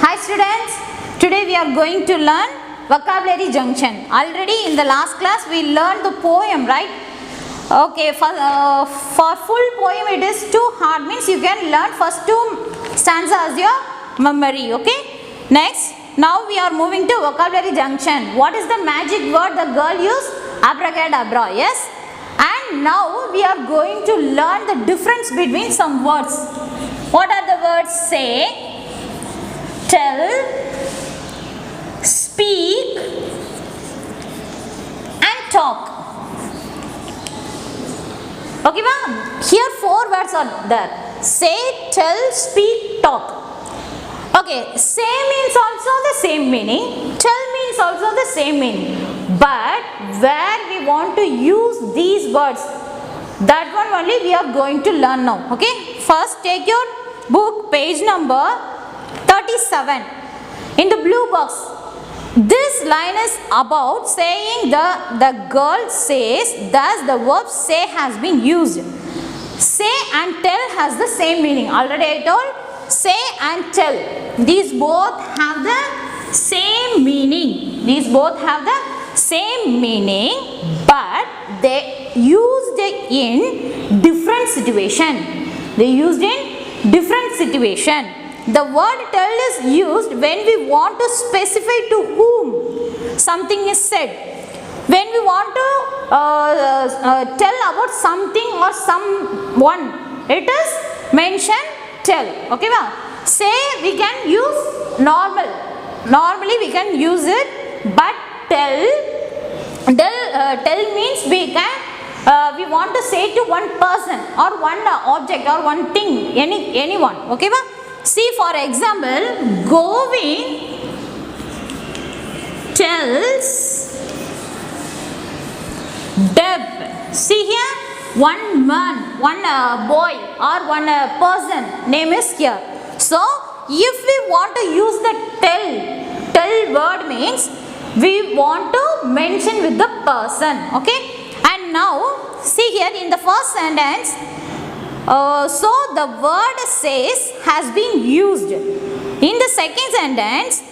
Hi students, today we are going to learn vocabulary junction. Already in the last class we learned the poem, right? Okay, for full poem it is too hard, means you can learn first two stanza as your memory, okay? Next, now we are moving to vocabulary junction. What is the magic word the girl used? Abracadabra, yes? And now we are going to learn the difference between some words. What are the words? Say, tell, speak and talk. Okay, ma'am? Here four words are there. Say, tell, speak, talk. Okay, say means also the same meaning. Tell means also the same meaning. But where we want to use these words, that one only we are going to learn now. Okay, first take your book, page number 37. In the blue box, this line is about saying the girl says, thus the verb say has been used. Say and tell has the same meaning. Already I told, say and tell, these both have the same meaning. These both have the same meaning, but they used it in different situation. They used in different situation. The word tell is used when we want to specify to whom something is said. When we want to tell about something or someone, it is mentioned tell. Okay, ma'am? Say we can use normal. Normally we can use it, but tell means we want to say to one person or one object or one thing, anyone. Okay, ma'am? See, for example, Govind tells Deb. See here, one man, one boy or one person name is here. So, if we want to use the tell word means we want to mention with the person. Okay, and now see here in the first sentence. So the word says has been used. In the second sentence,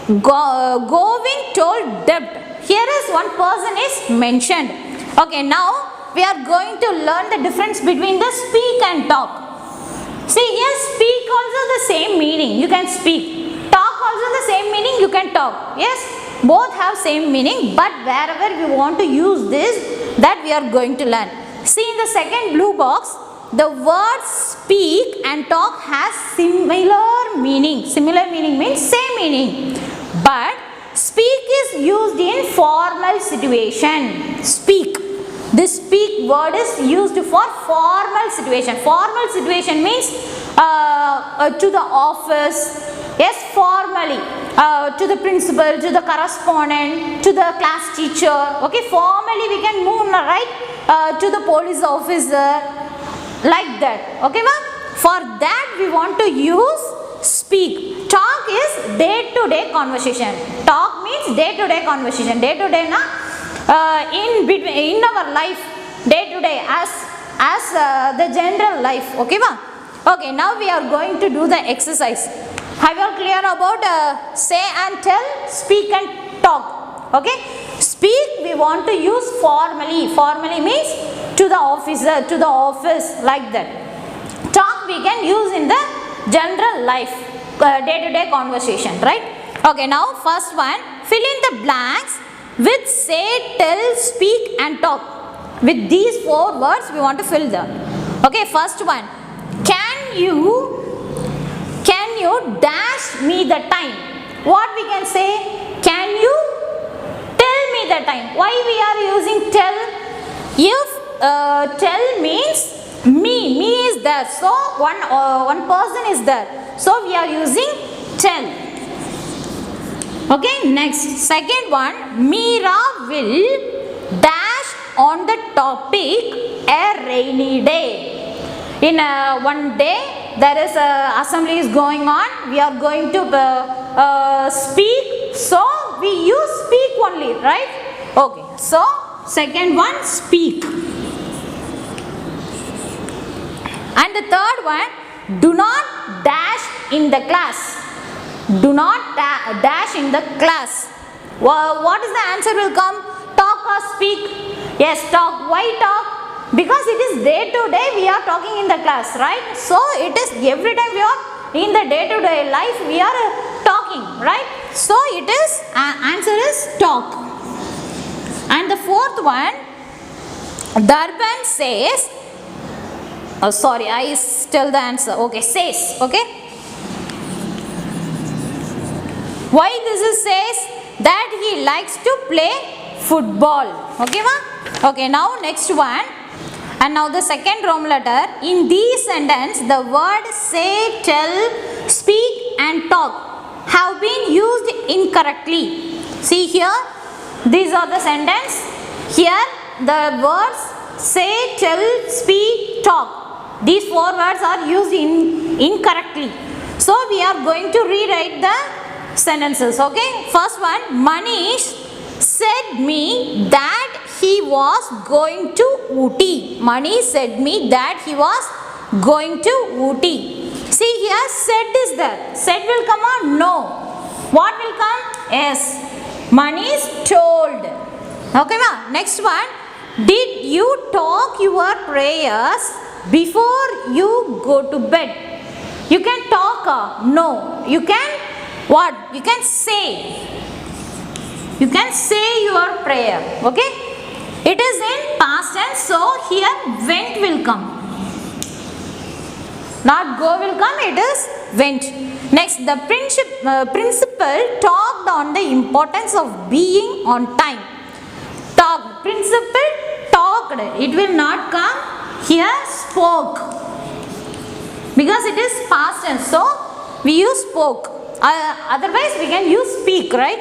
Govind told Deb. Here is one person is mentioned. Okay, now we are going to learn the difference between the speak and talk. See here, speak also the same meaning. You can speak. Talk also the same meaning. You can talk. Yes, both have same meaning, but wherever we want to use this, that we are going to learn. See in the second blue box, the words speak and talk has similar meaning. Similar meaning means same meaning. But speak is used in formal situation. Speak. This speak word is used for formal situation. Formal situation means to the office. Yes, formally. To the principal, to the correspondent, to the class teacher. Okay, formally we can move, right? To the police officer. Like that. Okay, ma'am? For that we want to use speak. Talk is day-to-day conversation. Talk means day-to-day conversation. Day-to-day in our life, day-to-day as the general life. Okay, ma'am? Okay, now we are going to do the exercise. Have you all clear about say and tell, speak and talk? Okay? Speak we want to use formally. Formally means to the officer, to the office, like that. Talk we can use in the general life, day-to-day conversation, right? Okay, now first one, fill in the blanks with say, tell, speak and talk. With these four words we want to fill them. Okay, first one, can you dash me the time? What we can say? Can you tell me the time? Why we are using tell? If tell means me is there, so one person is there, so we are using tell. Okay, next, second one, Meera will dash on the topic a rainy day. In one day there is assembly is going on, we are going to speak, so we use speak only, right? Okay, so second one, speak. And the third one, do not dash in the class. Do not dash in the class. What is the answer will come? Talk or speak? Yes, talk. Why talk? Because it is day to day we are talking in the class, right? So it is every time we are in the day to day life we are talking, right? So it is answer is talk. And the fourth one, Darban says, oh sorry, I tell the answer. Okay, says. Okay. Why this is says? That he likes to play football. Okay, ma? Okay, now next one. And now the second Roman letter. In these sentence, the word say, tell, speak and talk have been used incorrectly. See here, these are the sentence. Here the words say, tell, speak, talk. These four words are used incorrectly. So we are going to rewrite the sentences. Okay. First one, Manish said me that he was going to Ooty. Manish said me that he was going to Ooty. See here, said is there. Said will come on? No. What will come? Yes. Manish told. Okay, ma. Next one. Did you talk your prayers before you go to bed? You can talk. No. You can what? You can say. You can say your prayer. Okay. It is in past tense. So here went will come. Not go will come. It is went. Next, the principal talked on the importance of being on time. Talk. Principal talked. It will not come. Here spoke. Because it is past tense. So we use spoke. Otherwise we can use speak, right?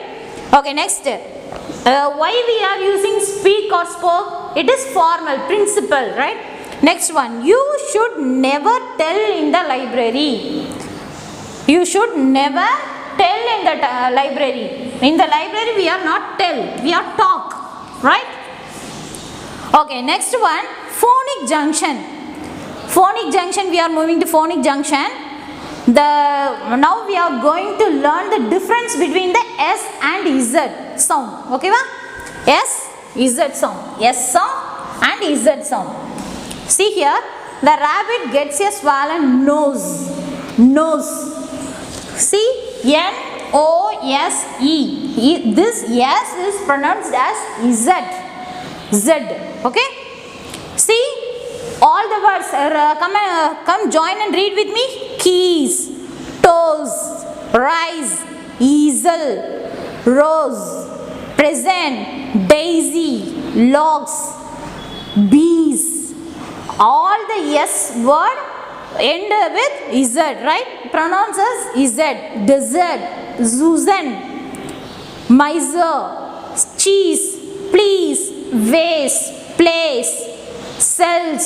Okay, next. Why we are using speak or spoke? It is formal, principal, right? Next one. You should never tell in the library. You should never tell in the library. In the library we are not tell, we are talk, right? Okay, next one. Phonic junction. Phonic junction, we are moving to phonic junction. Now we are going to learn the difference between the S and Z sound. Okay, ma? S, Z sound. S sound and Z sound. See here, the rabbit gets a swollen nose. Nose. See, N-O-S-E. This S is pronounced as Z. Z. Okay. See, all the words. Come join and read with me. Keys, toes, rise, easel, rose, present, daisy, logs, bees. All the S word end with Z, right? Pronounce as Z. Desert, Susan, miser, cheese, please, vase, place, cells,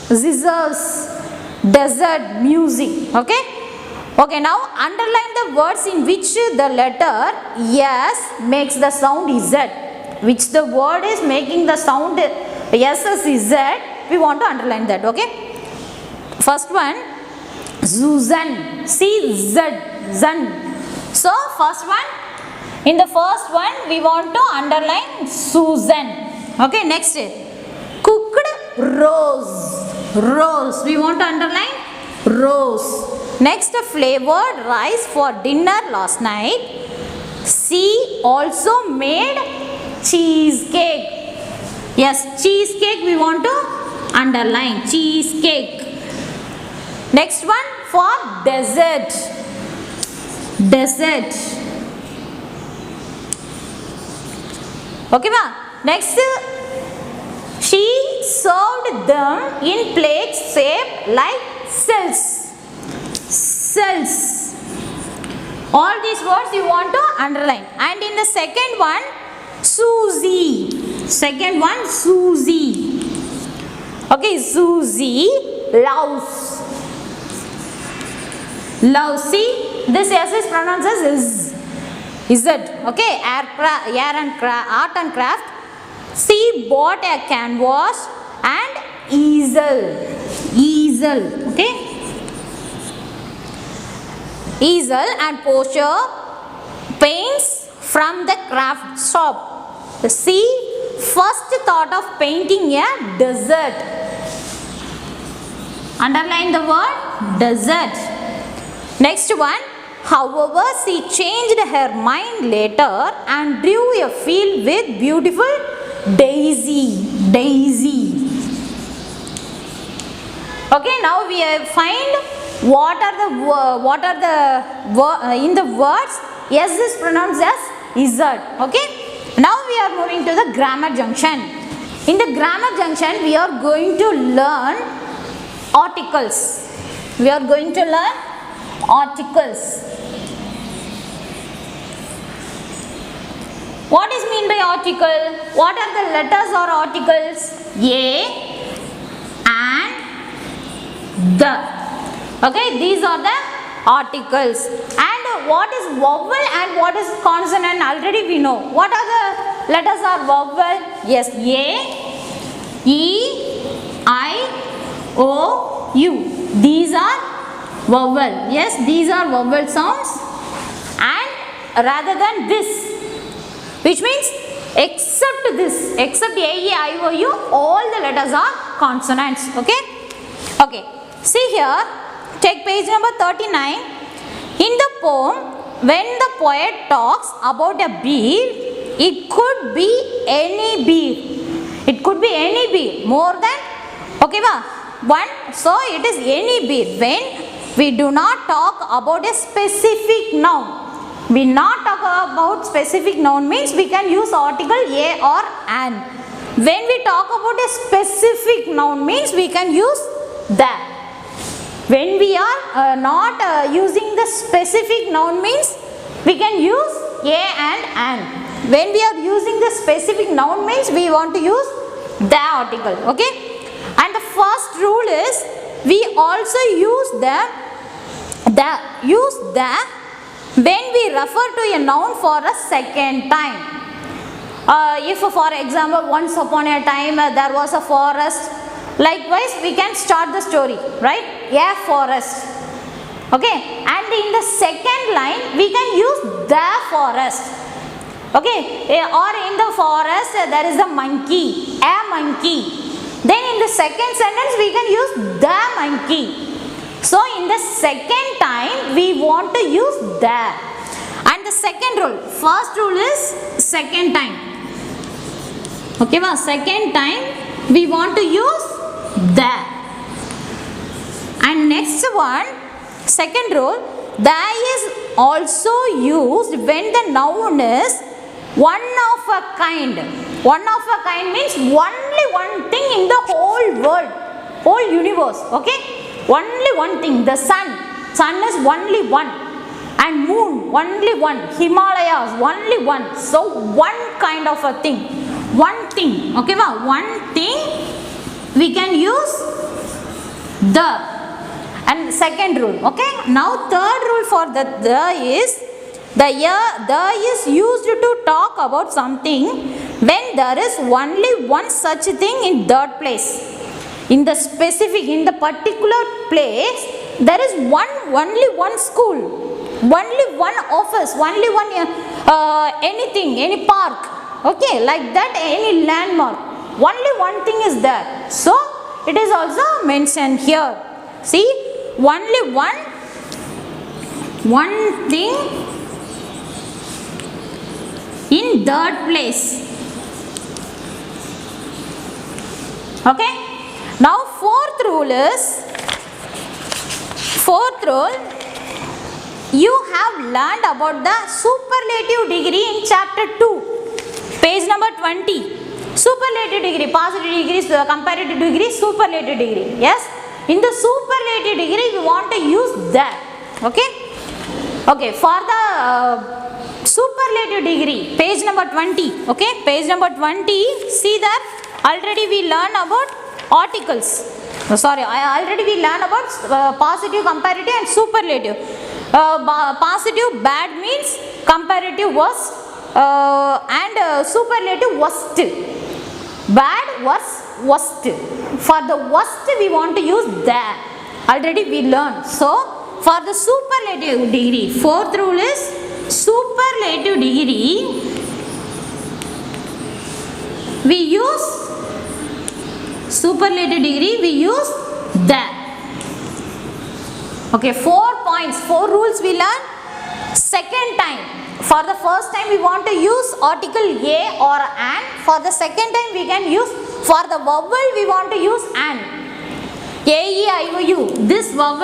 scissors, desert, music. Okay? Okay, now underline the words in which the letter S makes the sound Z. Which the word is making the sound S as Z. We want to underline that. Okay? First one, Susan. See, Z. Zan. So, first one. In the first one, we want to underline Susan. Okay, next. Cooked rose. Rose. We want to underline rose. Next, flavored rice for dinner last night. She also made cheesecake. Yes, cheesecake we want to underline. Cheesecake. Next one for dessert. Dessert. Okay, ma. Next, she served them in plates shaped like cells. Cells. All these words you want to underline. And in the second one, Susie. Second one, Susie. Okay, Susie loves. Love. See, this S is pronounced as is. Okay, art and craft. She bought a canvas and easel. Easel. Okay. easel and posture, paints from the craft shop. See, first thought of painting a desert. Underline the word desert. Next one, however, she changed her mind later and drew a field with beautiful daisy. Daisy. Okay, now we find what are the in the words S is pronounced as Z. Okay, now we are moving to the grammar junction. In the grammar junction we are going to learn articles. We are going to learn articles. What is mean by article? What are the letters or articles? A and the. Okay, these are the articles. And what is vowel and what is consonant? Already we know. What are the letters are vowel? Yes, A, E, I, O, U. These are vowel. Yes, these are vowel sounds. And rather than this, which means except this, except A, E, I, O, U, all the letters are consonants. Okay. Okay. See here. Take page number 39. In the poem, when the poet talks about a bead, it could be any bead. It could be any bead. More than, okay, one. So it is any bead. When we do not talk about a specific noun. We not talk about specific noun means we can use article a or an. When we talk about a specific noun means we can use the. When we are not using the specific noun means we can use a and an. When we are using the specific noun means we want to use the article. Okay. And the first rule is we also use the when we refer to a noun for a second time. If for example once upon a time there was a forest, likewise we can start the story, right? A forest. Okay, and in the second line we can use the forest. Okay, or in the forest there is a monkey, a monkey. Then in the second sentence we can use the monkey. So in the second time we want to use the. And the second rule, first rule is second time. Okay, second time we want to use the. And next one, second rule, the is also used when the noun is one of a kind. One of a kind means only one thing in the whole world, whole universe. Okay, only one thing. The sun is only one, and moon only one, Himalayas only one. So one kind of a thing, one thing. Okay, one thing we can use the. And second rule. Okay, now third rule for the is the is used to talk about something when there is only one such thing in that place. In the specific, in the particular place, there is only one school, only one office, only one anything, any park. Okay, like that, any landmark. Only one thing is there. So it is also mentioned here. See, only one thing in that place. Okay. Now fourth rule, you have learned about the superlative degree in chapter 2, page number 20. Superlative degree, positive degree, comparative degree, superlative degree. Yes. In the superlative degree we want to use that. Okay. Okay, for the superlative degree, page number 20. Okay, page number 20. See that already we learn about articles. Already we learn about positive, comparative and superlative. Positive bad means comparative worst and superlative worst. Bad, worst. For the worst we want to use that. Already we learned. So for the superlative degree, fourth rule is superlative degree. We use superlative degree. We use the. Okay, 4 points, 4 rules we learn. Second time, for the first time we want to use article a or an. For the second time we can use, for the vowel we want to use an. A, E, I, O, U. This vowel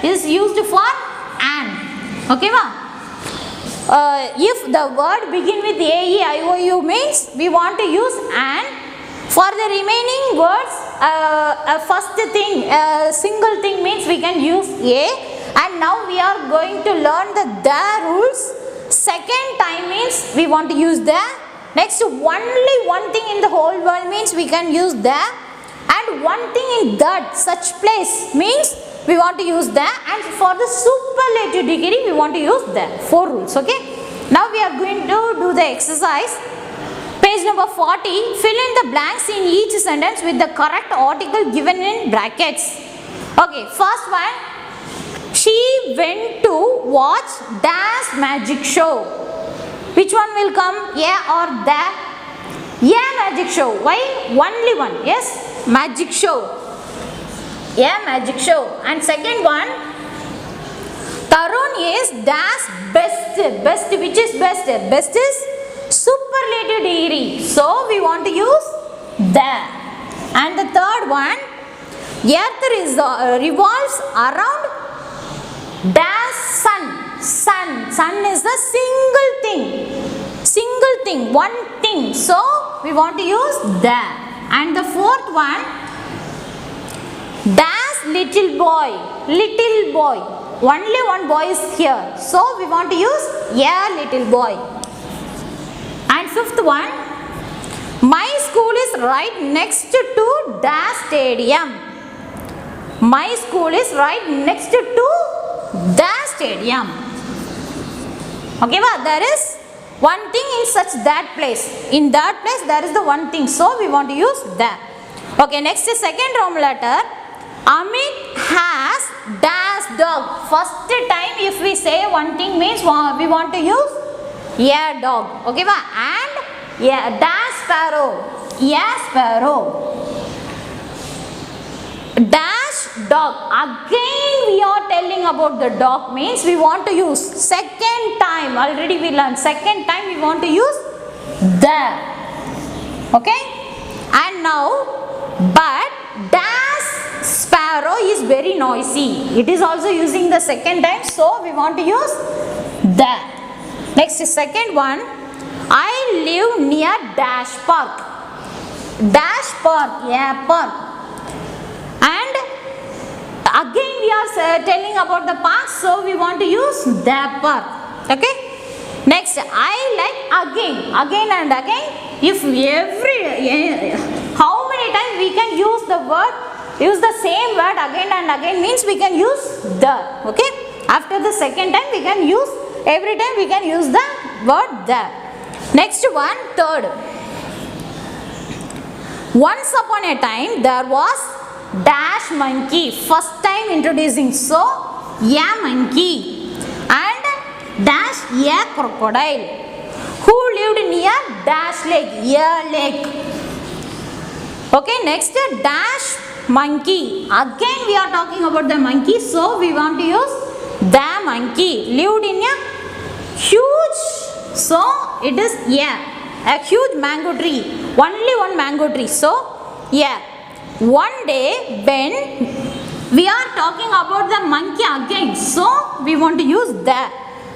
is used for an. Okay, ma? If the word begin with A, E, I, O, U means we want to use an. For the remaining words, first thing, single thing means we can use a. And now we are going to learn the rules. Second time means we want to use the. Next, only one thing in the whole world means we can use the. And one thing in that such place means we want to use the. And for the superlative degree we want to use the. 4 rules. Okay. Now we are going to do the exercise. Page number 40, fill in the blanks in each sentence with the correct article given in brackets. Okay, first one, she went to watch Dash magic show. Which one will come, a or the? A magic show. Why? Only one. Yes, magic show. A magic show. And second one, Tarun is Dash best. Best, which is best? Best is superlative degree. So we want to use the. And the third one, earth revolves around dash sun. Sun is a single thing. Single thing, one thing. So we want to use the. And the fourth one, dash little boy. Little boy. Only one boy is here. So we want to use a little boy. And fifth one, my school is right next to Dash stadium. My school is right next to Dash stadium. Okay, well, there is one thing in such that place. In that place there is the one thing. So we want to use that. Okay, next is second Roman letter. Amit has Dash dog. First time if we say one thing means we want to use a dog. Okay, ba? And dash sparrow. A sparrow. Dash dog. Again we are telling about the dog means we want to use second time. Already we learned second time we want to use the. Okay. And now, but dash sparrow is very noisy. It is also using the second time. So we want to use the. Next is second one. I live near Dash Park. Dash Park, yeah, park. And again we are telling about the park, so we want to use the park. Okay. Next, I like again and again. If how many times we can use the word, use the same word again and again means we can use the. Okay. After the second time we can use. Every time we can use the word the. Next one, third. Once upon a time there was Dash monkey. First time introducing. So, a monkey. And Dash a crocodile. Who lived near Dash lake? A lake. Okay, next Dash monkey. Again we are talking about the monkey. So, we want to use the monkey. Lived in a huge, so it is a huge mango tree. Only one mango tree. So one day when we are talking about the monkey again, so we want to use the.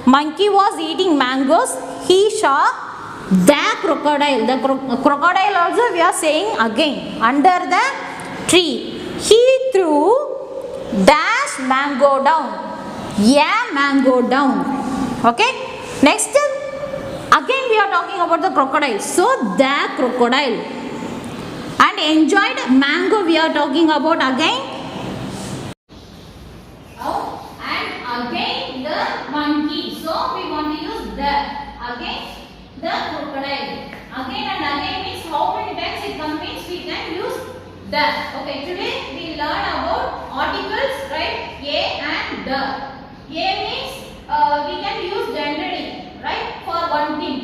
Monkey was eating mangoes. He saw the crocodile. The crocodile also we are saying again under the tree. He threw dash mango down. Yeah, mango down. Okay. Next, again we are talking about the crocodile. So the crocodile. And enjoyed mango we are talking about again. Oh, and again the monkey. So we want to use the. Again the crocodile. Again and again means how many times it comes means we can use the. Okay, today we learn about articles, right? A and the. A means we can use generally, right, for one thing.